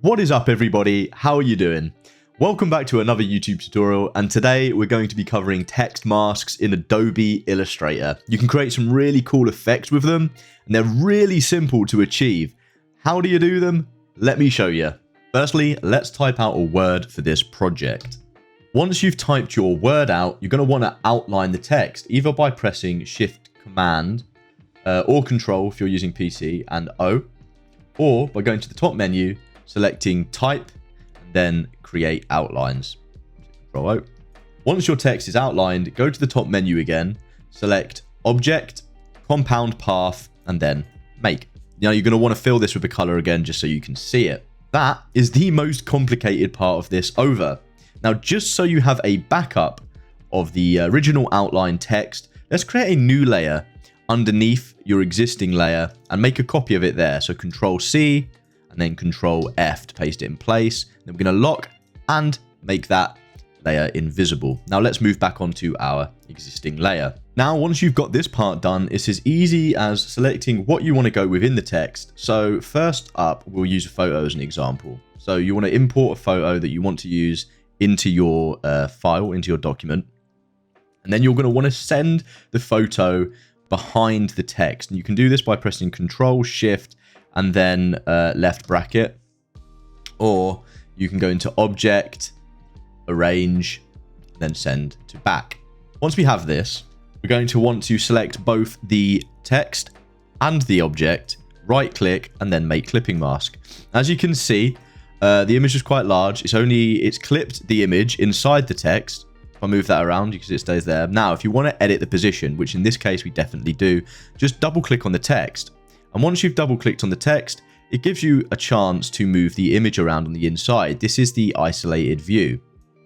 What is up, everybody? How are you doing? Welcome back to another YouTube tutorial, and today we're going to be covering text masks in Adobe Illustrator. You can create some really cool effects with them, and they're really simple to achieve. How do you do them? Let me show you. Firstly, let's type out a word for this project. Once you've typed your word out, you're going to want to outline the text, either by pressing Shift Command or Control if you're using PC and O, or by going to the top menu, selecting Type, and then Create Outlines. Control O. Once your text is outlined, go to the top menu again, select Object, Compound Path, and then Make. Now you're going to want to fill this with a color again just so you can see it. That is the most complicated part of this over. Now, just so you have a backup of the original outline text, let's create a new layer underneath your existing layer and make a copy of it there. So Control C and then Control F to paste it in place. Then we're going to lock and make that layer invisible. Now let's move back onto our existing layer. Now, once you've got this part done, it's as easy as selecting what you want to go within the text. So first up, we'll use a photo as an example. So you want to import a photo that you want to use into your file, into your document. And then you're going to want to send the photo behind the text. And you can do this by pressing Control, Shift, and then left bracket. Or you can go into Object, Arrange, then Send to Back. Once we have this, we're going to want to select both the text and the object, right click, and then make clipping mask. As you can see, the image is quite large. It's clipped the image inside the text. If I move that around, you can see it stays there. Now, if you want to edit the position, which in this case we definitely do, just double click on the text. And once you've double clicked on the text, it gives you a chance to move the image around on the inside. This is the isolated view.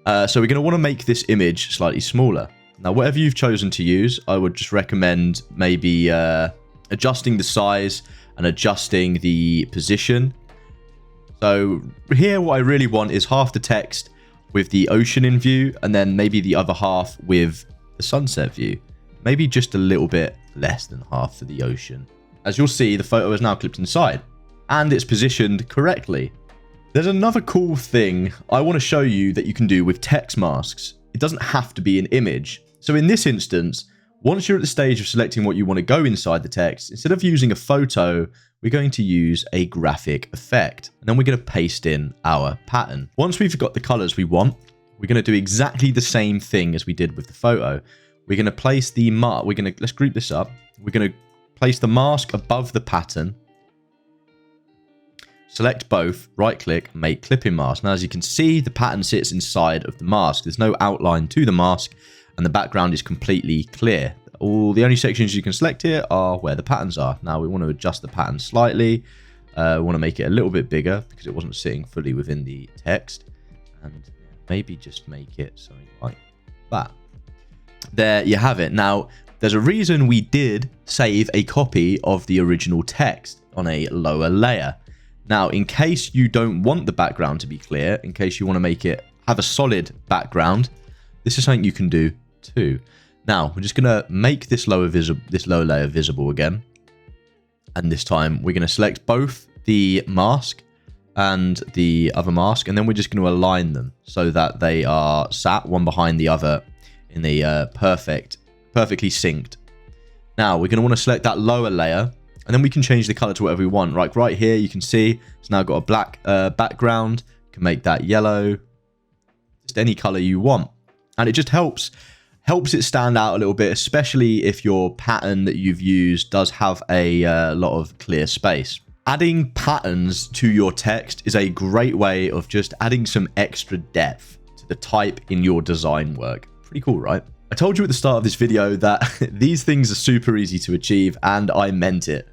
So we're going to want to make this image slightly smaller. Now, whatever you've chosen to use, I would just recommend maybe adjusting the size and adjusting the position. So here, what I really want is half the text with the ocean in view, and then maybe the other half with the sunset view. Maybe just a little bit less than half for the ocean. As you'll see, the photo is now clipped inside, and it's positioned correctly. There's another cool thing I want to show you that you can do with text masks. It doesn't have to be an image. So in this instance, once you're at the stage of selecting what you want to go inside the text, instead of using a photo, we're going to use a graphic effect. And then we're going to paste in our pattern. Once we've got the colors we want, we're going to do exactly the same thing as we did with the photo. We're going to place the mask. Let's group this up. We're going to place the mask above the pattern. Select both, right click, make clipping mask. Now, as you can see, the pattern sits inside of the mask. There's no outline to the mask, and the background is completely clear. The only sections you can select here are where the patterns are. Now, we want to adjust the pattern slightly. We want to make it a little bit bigger because it wasn't sitting fully within the text. And maybe just make it something like that. There you have it. Now, there's a reason we did save a copy of the original text on a lower layer. Now, in case you don't want the background to be clear, in case you want to make it have a solid background, this is something you can do too. Now, we're just going to make this lower layer visible again. And this time, we're going to select both the mask and the other mask. And then we're just going to align them so that they are sat one behind the other in the perfectly synced. Now, we're going to want to select that lower layer. And then we can change the color to whatever we want. Like right here, you can see it's now got a black background. You can make that yellow. Just any color you want. And it just helps it stand out a little bit, especially if your pattern that you've used does have a lot of clear space. Adding patterns to your text is a great way of just adding some extra depth to the type in your design work. Pretty cool, right? I told you at the start of this video that these things are super easy to achieve, and I meant it.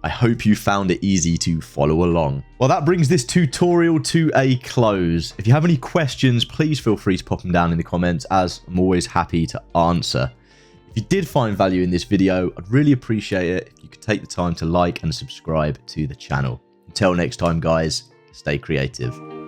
I hope you found it easy to follow along. Well, that brings this tutorial to a close. If you have any questions, please feel free to pop them down in the comments, as I'm always happy to answer. If you did find value in this video, I'd really appreciate it if you could take the time to like and subscribe to the channel. Until next time, guys, stay creative.